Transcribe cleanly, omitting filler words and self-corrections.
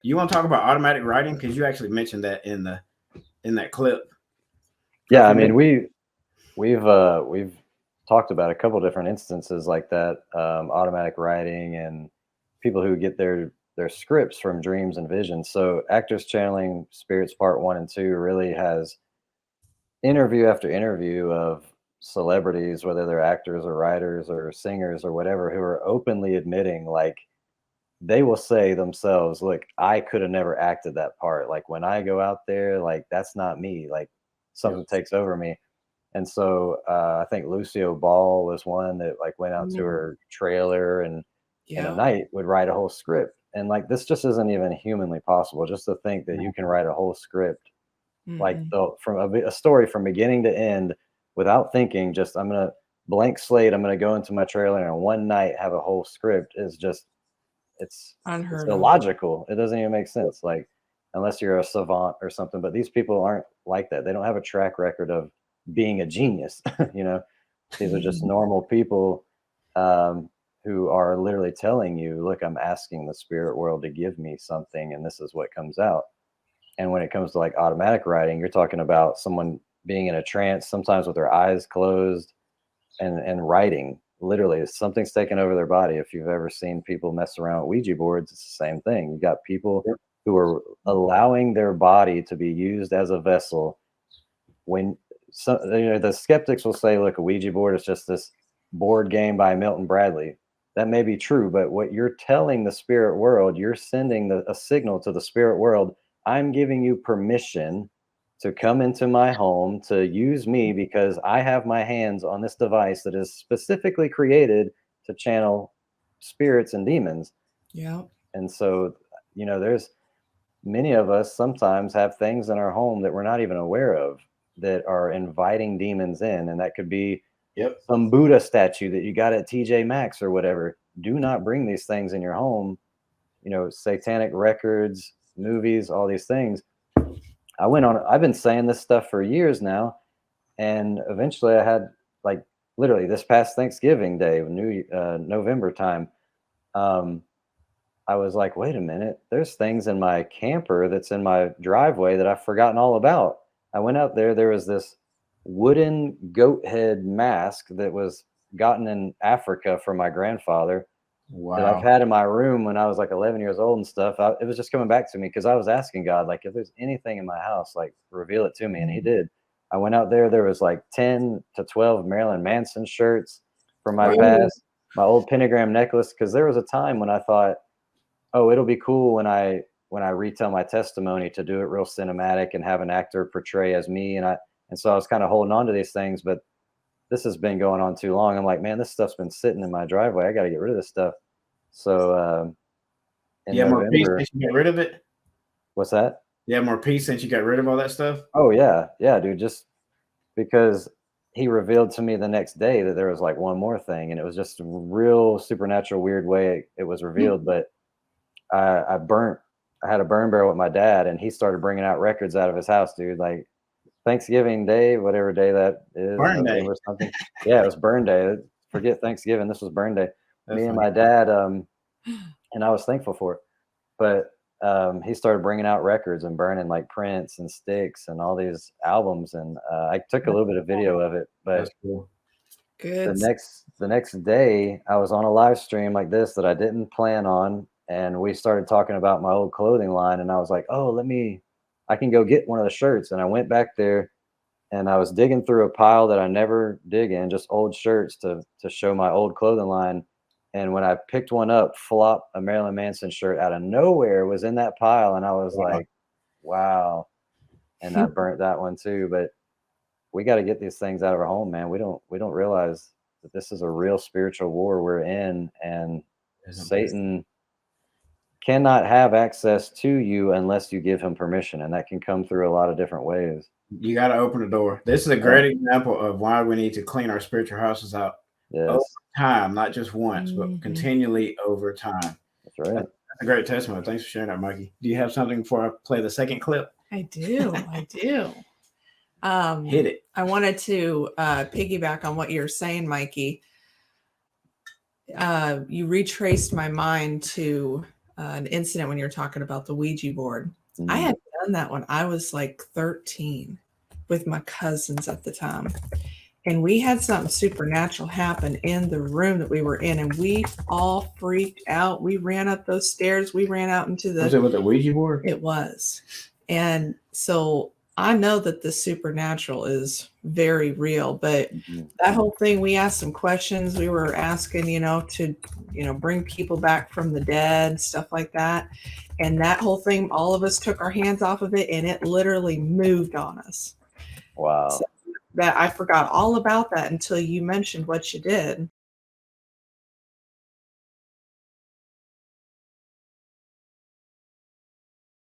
You want to talk about automatic writing because you actually mentioned that in that clip. Yeah, I For me, mean, we've talked about a couple different instances like that, automatic writing and people who get their scripts from dreams and visions. So, Actors Channeling Spirits Part One and Two really has interview after interview of celebrities, whether they're actors or writers or singers or whatever, who are openly admitting, like, they will say themselves, "Look, I could have never acted that part. Like when I go out there, like that's not me. Like yep. something takes over me." And so I think Lucio Ball was one that like went out to Mm, her trailer and in a yeah. night would write a whole script. And like this just isn't even humanly possible. Just to think that you can write a whole script like Mm-mm. from a story from beginning to end without thinking. Just I'm gonna blank slate. I'm gonna go into my trailer and in one night have a whole script is just it's Unheard of. illogical. It doesn't even make sense. Like unless you're a savant or something. But these people aren't like that. They don't have a track record of being a genius. you know, these are just normal people um, who are literally telling you, "Look, I'm asking the spirit world to give me something, and this is what comes out." And when it comes to like automatic writing, you're talking about someone being in a trance, sometimes with their eyes closed and writing. Literally, something's taken over their body. If you've ever seen people mess around with Ouija boards, it's the same thing. You got people who are allowing their body to be used as a vessel. When the skeptics will say, "Look, a Ouija board is just this board game by Milton Bradley." That may be true, but what you're telling the spirit world, you're sending a signal to the spirit world. I'm giving you permission to come into my home to use me because I have my hands on this device that is specifically created to channel spirits and demons. Yeah. And so, there's many of us sometimes have things in our home that we're not even aware of that are inviting demons in. And that could be Yep. some Buddha statue that you got at TJ Maxx or whatever. Do not bring these things in your home. Satanic records, movies, all these things. I've been saying this stuff for years now. And eventually I had like literally this past Thanksgiving Day, November time. Um, I was like, wait a minute, there's things in my camper that's in my driveway that I've forgotten all about. I went out there, there was this wooden goat head mask that was gotten in Africa from my grandfather that I've Wow. had in my room when I was like 11 years old and stuff. It was just coming back to me because I was asking God, like, if there's anything in my house, like, reveal it to me. And He Mm. did. I went out there, there was like 10 to 12 Marilyn Manson shirts from my Ooh. past, my old pentagram necklace. Because there was a time when I thought, oh, it'll be cool when I retell my testimony to do it real cinematic and have an actor portray as me. And so I was kind of holding on to these things, but this has been going on too long. I'm like, man, this stuff's been sitting in my driveway. I got to get rid of this stuff. So in You have more peace November, since you got rid of it. what's that? You have more peace since you got rid of all that stuff. Oh yeah, yeah, dude. Just because he revealed to me the next day that there was like one more thing, and it was just a real supernatural, weird way it was revealed. But I burnt. I had a burn barrel with my dad, and he started bringing out records out of his house, dude. Like Thanksgiving Day, whatever day that is, Burn day. November something. Yeah, it was burn day. Forget Thanksgiving. This was burn day. That's Me and funny. my dad, and I was thankful for it. But he started bringing out records and burning like Prince and Styx and all these albums. And I took a little bit of video of it. But That's cool. the Good. next day, I was on a live stream like this that I didn't plan on, and we started talking about my old clothing line. And I was like, oh, I can go get one of the shirts. And I went back there and I was digging through a pile that I never dig in, just old shirts to show my old clothing line. And when I picked one up, flop, a Marilyn Manson shirt out of nowhere was in that pile, and I was Wow. like, "Wow!" And I burnt that one too. But we got to get these things out of our home, man. We don't realize that this is a real spiritual war we're in, and Isn't it? Satan cannot have access to you unless you give him permission, and that can come through a lot of different ways. You got to open the door. This is a Yeah. great example of why we need to clean our spiritual houses out over Yes, time, not just once, but Mhm. continually over time. that's right. That's a great testimony. Thanks for sharing that, Mikey. Do you have something before I play the second clip? I do. I do. Hit it. I wanted to piggyback on what you're saying, Mikey. You retraced my mind to an incident when you were talking about the Ouija board. I Mm. had done that when I was like 13 with my cousins at the time. And we had something supernatural happen in the room that we were in, and we all freaked out. We ran up those stairs. We ran out into Was it with the Ouija board? it was. And so I know that the supernatural is very real, but Mhm. that whole thing, we asked some questions. We were asking, to, bring people back from the dead, stuff like that. And that whole thing, all of us took our hands off of it and it literally moved on us. Wow. So that I forgot all about that until you mentioned what you did.